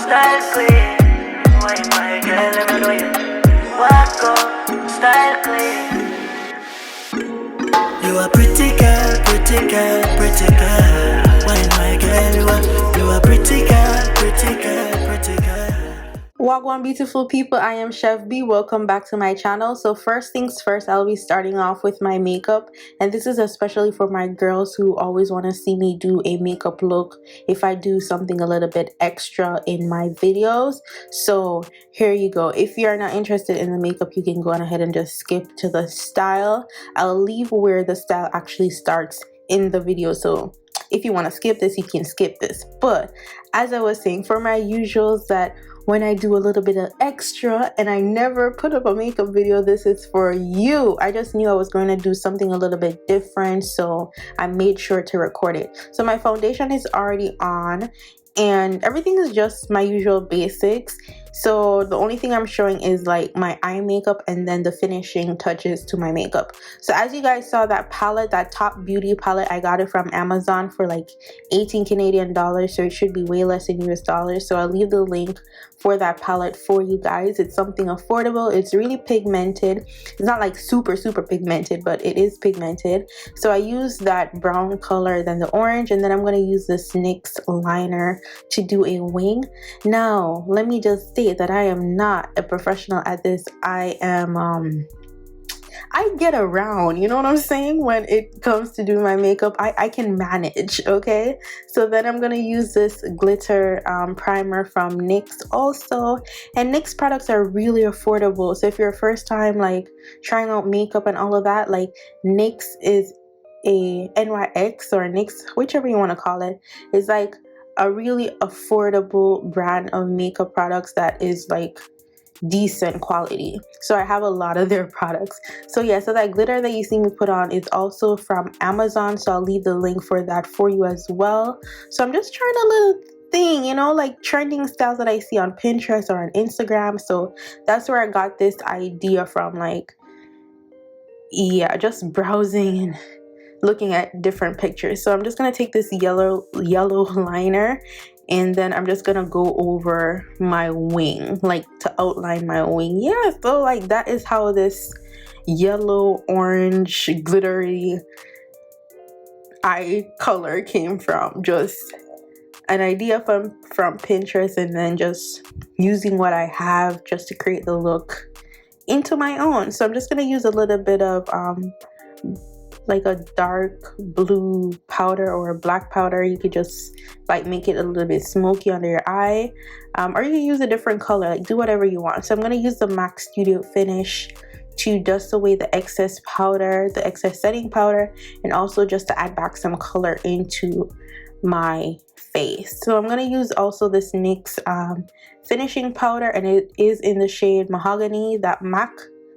style clean. Why my girl, let me know you. Walk up, style clean. You are pretty girl, pretty girl, pretty girl. Why my girl, you are pretty girl, pretty girl, pretty girl. Wagwan beautiful people, I am Chev B. Welcome back to my channel. So first things first, I'll be starting off with my makeup, and this is especially for my girls who always want to see me do a makeup look if I do something a little bit extra in my videos. So here you go. If you're not interested in the makeup, you can go on ahead and just skip to the style. I'll leave where the style actually starts in the video, so if you want to skip this, you can skip this. But as I was saying, for my usuals that when I do a little bit of extra and I never put up a makeup video, this is for you. I just knew I was going to do something a little bit different, so I made sure to record it. So my foundation is already on and everything is just my usual basics. So the only thing I'm showing is like my eye makeup and then the finishing touches to my makeup. So as you guys saw, that palette, that Top Beauty palette, I got it from Amazon for like 18 Canadian dollars, so it should be way less in US dollars. So I'll leave the link for that palette for you guys. It's something affordable. It's really pigmented. It's not like super pigmented, but it is pigmented. So I use that brown color, then the orange, and then I'm going to use this NYX liner to do a wing. Now let me just say that I am not a professional at this. I get around, you know what I'm saying? When it comes to doing my makeup, I can manage, okay? So then I'm gonna use this glitter primer from NYX also. And NYX products are really affordable. So if you're a first time like trying out makeup and all of that, like NYX is a NYX or NYX, whichever you want to call it, is like a really affordable brand of makeup products that is like decent quality. So I have a lot of their products. So yeah, so that glitter that you see me put on is also from Amazon, so I'll leave the link for that for you as well. So I'm just trying a little thing, you know, like trending styles that I see on Pinterest or on Instagram. So that's where I got this idea from, like, yeah, just browsing and looking at different pictures. So I'm just gonna take this yellow liner, and then I'm just gonna go over my wing, like to outline my wing. Yeah, so like that is how this yellow orange glittery eye color came from. Just an idea from Pinterest, and then just using what I have just to create the look into my own. So I'm just gonna use a little bit of like a dark blue powder or a black powder. You could just like make it a little bit smoky under your eye, or you can use a different color, like do whatever you want. So I'm going to use the MAC Studio Finish to dust away the excess powder, the excess setting powder, and also just to add back some color into my face. So I'm going to use also this NYX finishing powder, and it is in the shade Mahogany. That MAC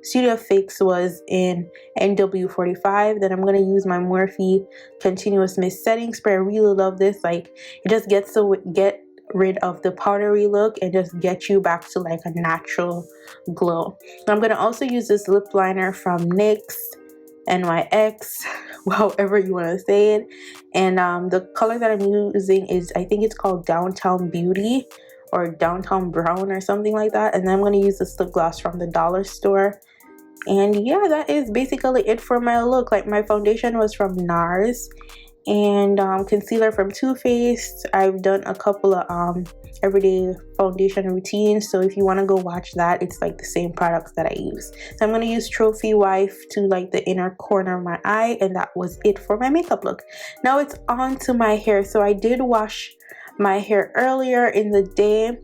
Studio Fix was in NW45. Then I'm going to use my Morphe Continuous Mist Setting Spray. I really love this. Like, it just gets to get rid of the powdery look and just get you back to like a natural glow. I'm going to also use this lip liner from NYX, however you want to say it. And the color that I'm using is, I think it's called Downtown Beauty or Downtown Brown or something like that. And then I'm going to use this lip gloss from the dollar store. And yeah, that is basically it for my look. Like, my foundation was from NARS, and concealer from Too Faced. I've done a couple of everyday foundation routines, so if you want to go watch that, it's like the same products that I use. So I'm going to use Trophy Wife to like the inner corner of my eye, and that was it for my makeup look. Now it's on to my hair. So I did wash my hair earlier in the day,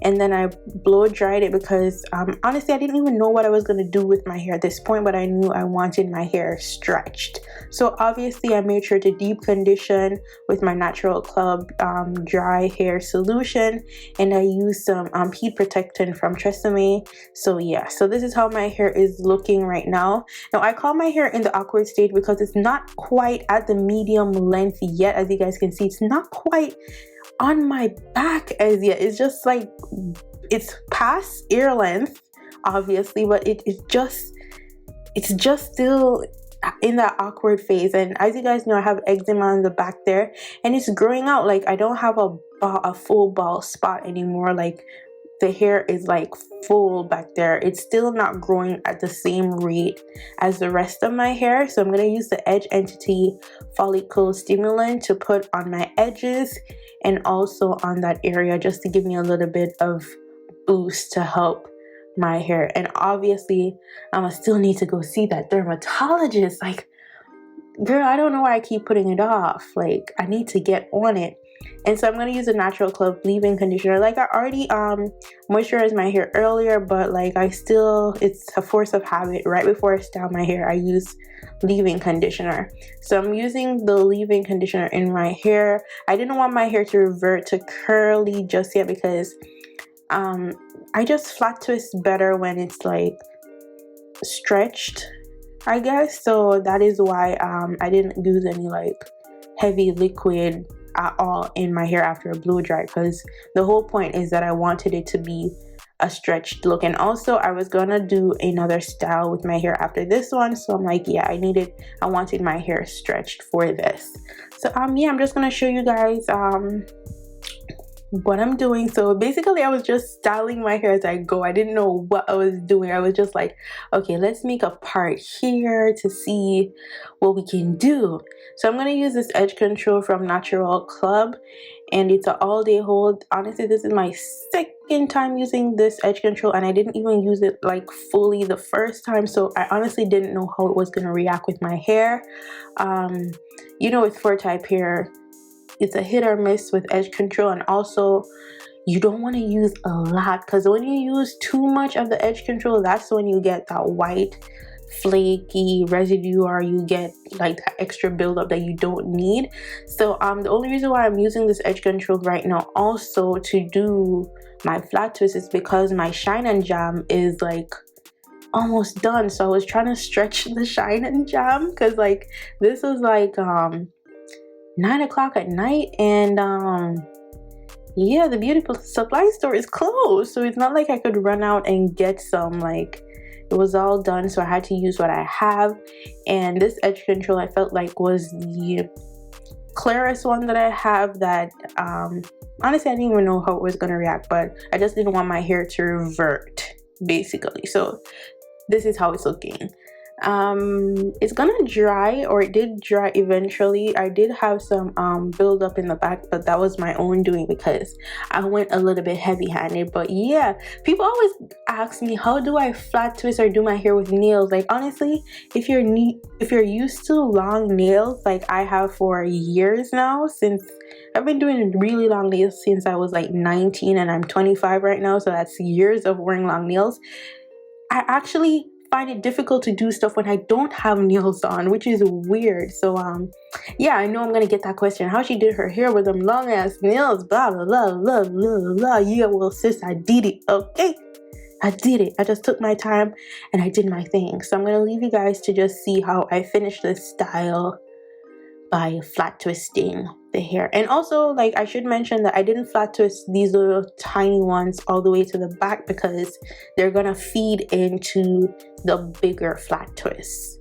and then I blow dried it because honestly I didn't even know what I was going to do with my hair at this point, but I knew I wanted my hair stretched. So obviously I made sure to deep condition with my Natural Club dry hair solution, and I used some heat protectant from Tresemme. So yeah, so this is how my hair is looking right now. Now I call my hair in the awkward stage because it's not quite at the medium length yet. As you guys can see, it's not quite on my back as yet. It's just like, it's past ear length obviously, but it's just still in that awkward phase. And as you guys know, I have eczema on the back there, and it's growing out. Like, I don't have a full bald spot anymore. Like, the hair is like full back there. It's still not growing at the same rate as the rest of my hair. So I'm going to use the Edge Entity Follicle Stimulant to put on my edges and also on that area, just to give me a little bit of boost to help my hair. And obviously I'm gonna still need to go see that dermatologist. Like, girl, I don't know why I keep putting it off. Like, I need to get on it. And so I'm going to use a Natural Club leave-in conditioner. Like, I already moisturized my hair earlier, but like, it's a force of habit. Right before I style my hair, I use leave-in conditioner. So I'm using the leave-in conditioner in my hair. I didn't want my hair to revert to curly just yet, because I just flat twist better when it's like stretched, I guess. So that is why I didn't use any like heavy liquid at all in my hair after a blow dry, because the whole point is that I wanted it to be a stretched look. And also I was gonna do another style with my hair after this one, so I'm like, yeah, I wanted my hair stretched for this. So yeah, I'm just gonna show you guys what I'm doing. So basically I was just styling my hair as I go. I didn't know what I was doing. I was just like, okay, let's make a part here to see what we can do. So I'm going to use this edge control from Natural Club, and it's an all-day hold. Honestly, this is my second time using this edge control, and I didn't even use it like fully the first time, so I honestly didn't know how it was going to react with my hair. You know, with 4 type hair, it's a hit or miss with edge control. And also, you don't want to use a lot, because when you use too much of the edge control, that's when you get that white flaky residue, or you get like that extra buildup that you don't need. So the only reason why I'm using this edge control right now also to do my flat twist is because my shine and jam is like almost done. So I was trying to stretch the shine and jam, because like this was like 9 o'clock at night, and yeah, the beauty supply store is closed, so it's not like I could run out and get some. Like, it was all done, so I had to use what I have. And this edge control I felt like was the clearest one that I have, that honestly I didn't even know how it was going to react, but I just didn't want my hair to revert basically. So this is how it's looking. It's gonna dry, or it did dry eventually. I did have some build up in the back, but that was my own doing because I went a little bit heavy handed. But yeah, people always ask me, how do I flat twist or do my hair with nails? Like, honestly, if you're used to long nails like I have for years now, since I've been doing really long nails since I was like 19, and I'm 25 right now, so that's years of wearing long nails. I actually find it difficult to do stuff when I don't have nails on, which is weird. So yeah, I know I'm gonna get that question, how she did her hair with them long ass nails, blah blah blah blah blah blah. Yeah, well sis, I did it. Okay, I did it. I just took my time and I did my thing. So I'm gonna leave you guys to just see how I finished this style by flat twisting the hair. And also, like, I should mention that I didn't flat twist these little tiny ones all the way to the back, because they're gonna feed into the bigger flat twists.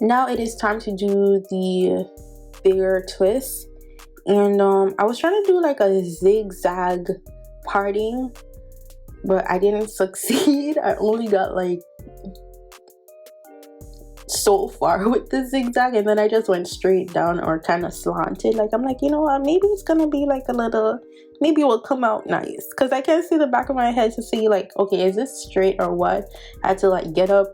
Now it is time to do the bigger twist, and I was trying to do like a zigzag parting, but I didn't succeed. I only got like so far with the zigzag, and then I just went straight down or kind of slanted. Like, I'm like, you know what, maybe it's gonna be like a little, maybe it will come out nice, because I can't see the back of my head to see like, okay, is this straight or what. I had to like get up,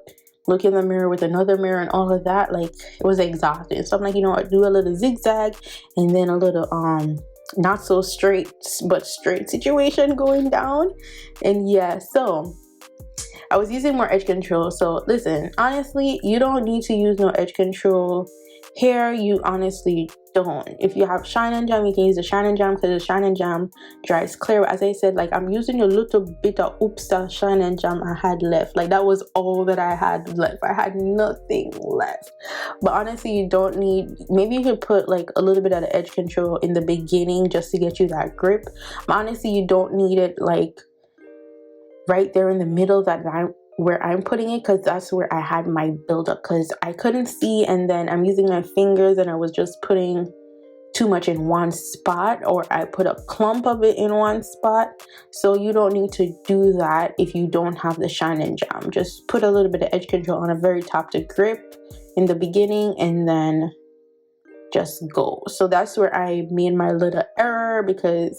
look in the mirror with another mirror and all of that. Like, it was exhausting. So I'm like, you know what, do a little zigzag and then a little not so straight but straight situation going down. And yeah, so I was using more edge control. So listen, honestly, you don't need to use no edge control here. You honestly don't. If you have shine and jam, you can use the shine and jam, because the shine and jam dries clear. As I said, like, I'm using a little bit of Oopsta shine and jam I had left. Like, that was all that I had left. I had nothing left. But honestly, you don't need, maybe you could put like a little bit of the edge control in the beginning just to get you that grip. But honestly, you don't need it like right there in the middle where I'm putting it, because that's where I had my buildup, because I couldn't see, and then I'm using my fingers and I was just putting too much in one spot, or I put a clump of it in one spot. So you don't need to do that if you don't have the shine and jam. Just put a little bit of edge control on the very top to grip in the beginning, and then just go. So that's where I made my little error, because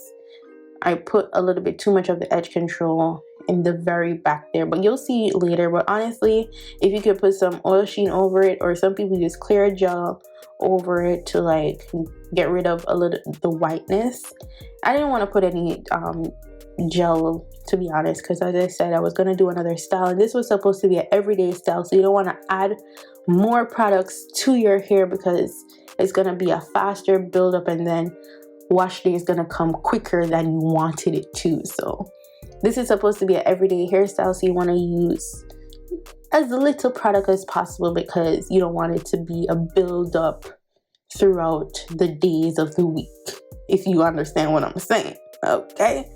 I put a little bit too much of the edge control in the very back there, but you'll see it later. But honestly, if you could put some oil sheen over it, or some people use clear gel over it to like get rid of a little the whiteness. I didn't want to put any gel, to be honest, because as I said, I was going to do another style, and this was supposed to be an everyday style, so you don't want to add more products to your hair, because it's going to be a faster buildup, and then wash day is going to come quicker than you wanted it to. So this is supposed to be an everyday hairstyle, so you want to use as little product as possible, because you don't want it to be a build-up throughout the days of the week, if you understand what I'm saying. Okay.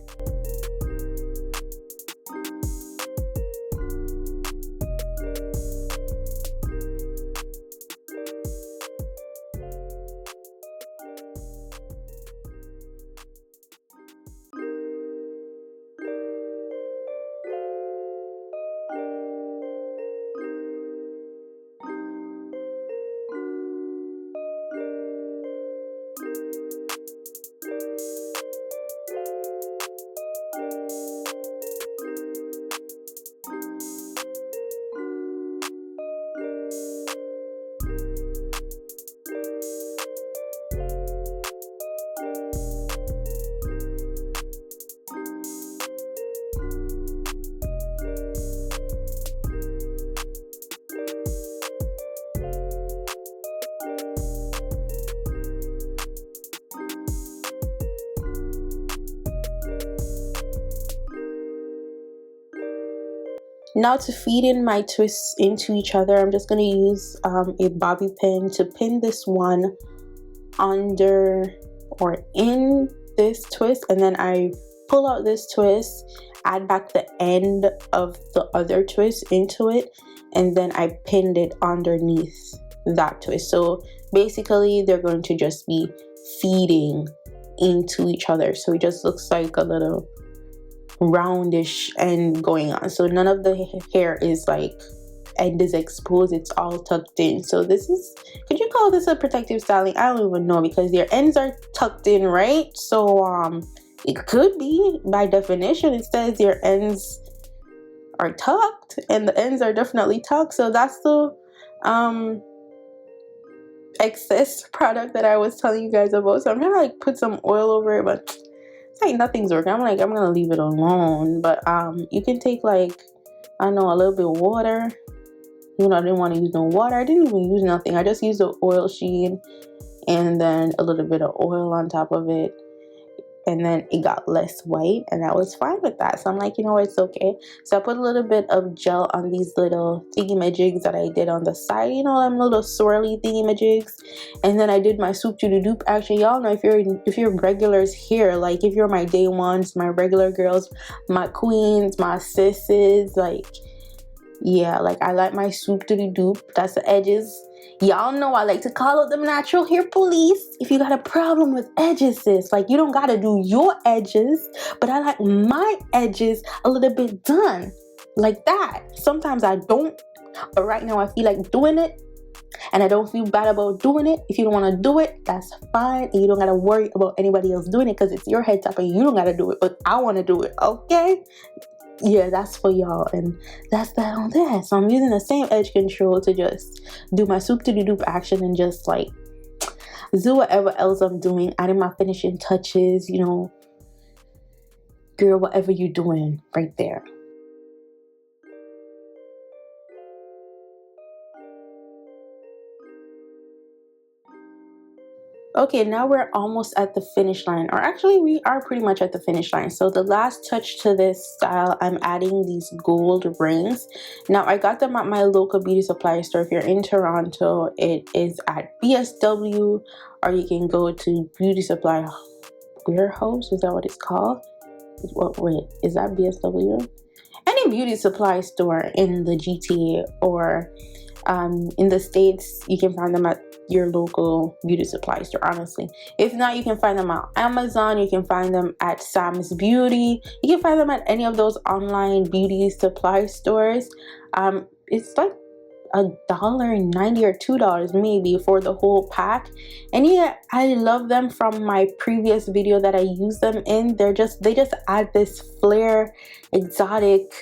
Now to feed in my twists into each other, I'm just going to use a bobby pin to pin this one under or in this twist, and then I pull out this twist, add back the end of the other twist into it, and then I pinned it underneath that twist. So basically they're going to just be feeding into each other, so it just looks like a little roundish end going on. So none of the hair is like end is exposed, it's all tucked in. So this is, could you call this a protective styling? I don't even know, because their ends are tucked in, right? So it could be, by definition it says their ends are tucked, and the ends are definitely tucked. So that's the excess product that I was telling you guys about. So I'm gonna like put some oil over it, but it's like nothing's working. I'm like, I'm gonna leave it alone. But you can take like, I don't know, a little bit of water. You know, I didn't want to use no water. I didn't even use nothing. I just used the oil sheen and then a little bit of oil on top of it, and then it got less white, and I was fine with that. So I'm like, you know what, it's okay. So I put a little bit of gel on these little thingy-majigs that I did on the side, you know, them little swirly thingy-majigs. And then I did my swoop to the dupe. Actually, y'all know, if you're regulars here, like if you're my day ones, my regular girls, my queens, my sisses, like Yeah, like I like my swoop to the dupe. That's the edges. Y'all know I like to call out them natural hair police. If you got a problem with edges, sis, like you don't gotta do your edges, but I like my edges a little bit done like that. Sometimes I don't, but right now I feel like doing it, and I don't feel bad about doing it. If you don't want to do it, that's fine, and you don't gotta worry about anybody else doing it because it's your head top and you don't gotta do it, but I want to do it. Okay, yeah, that's for y'all, and that's that on that. So I'm using the same edge control to just do my swoop to the dupe action and just like do whatever else I'm doing, adding my finishing touches, you know, girl, whatever you're doing right there. Okay, now we're almost at the finish line, or actually we are pretty much at the finish line. So the last touch to this style, I'm adding these gold rings. Now I got them at my local beauty supply store. If you're in Toronto, it is at BSW, or you can go to Beauty Supply Warehouse. Is that what it's called? Wait, is that BSW? Any beauty supply store in the GTA or in the States, you can find them at your local beauty supply store, honestly. If not, you can find them on Amazon, you can find them at Sam's Beauty, you can find them at any of those online beauty supply stores. It's like $1.90 or $2 maybe for the whole pack, and yeah, I love them. From my previous video that I used them in, they just add this flare, exotic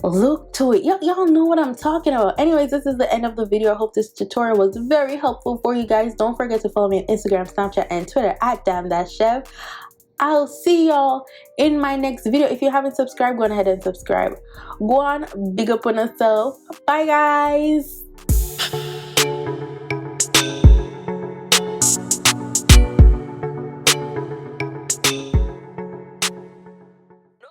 look to it. Y'all know what I'm talking about. Anyways, this is the end of the video. I hope this tutorial was very helpful for you guys. Don't forget to follow me on Instagram, Snapchat, and Twitter at damn-chev. I'll see y'all in my next video. If you haven't subscribed, go ahead and subscribe. Go on, big up on yourself. Bye guys.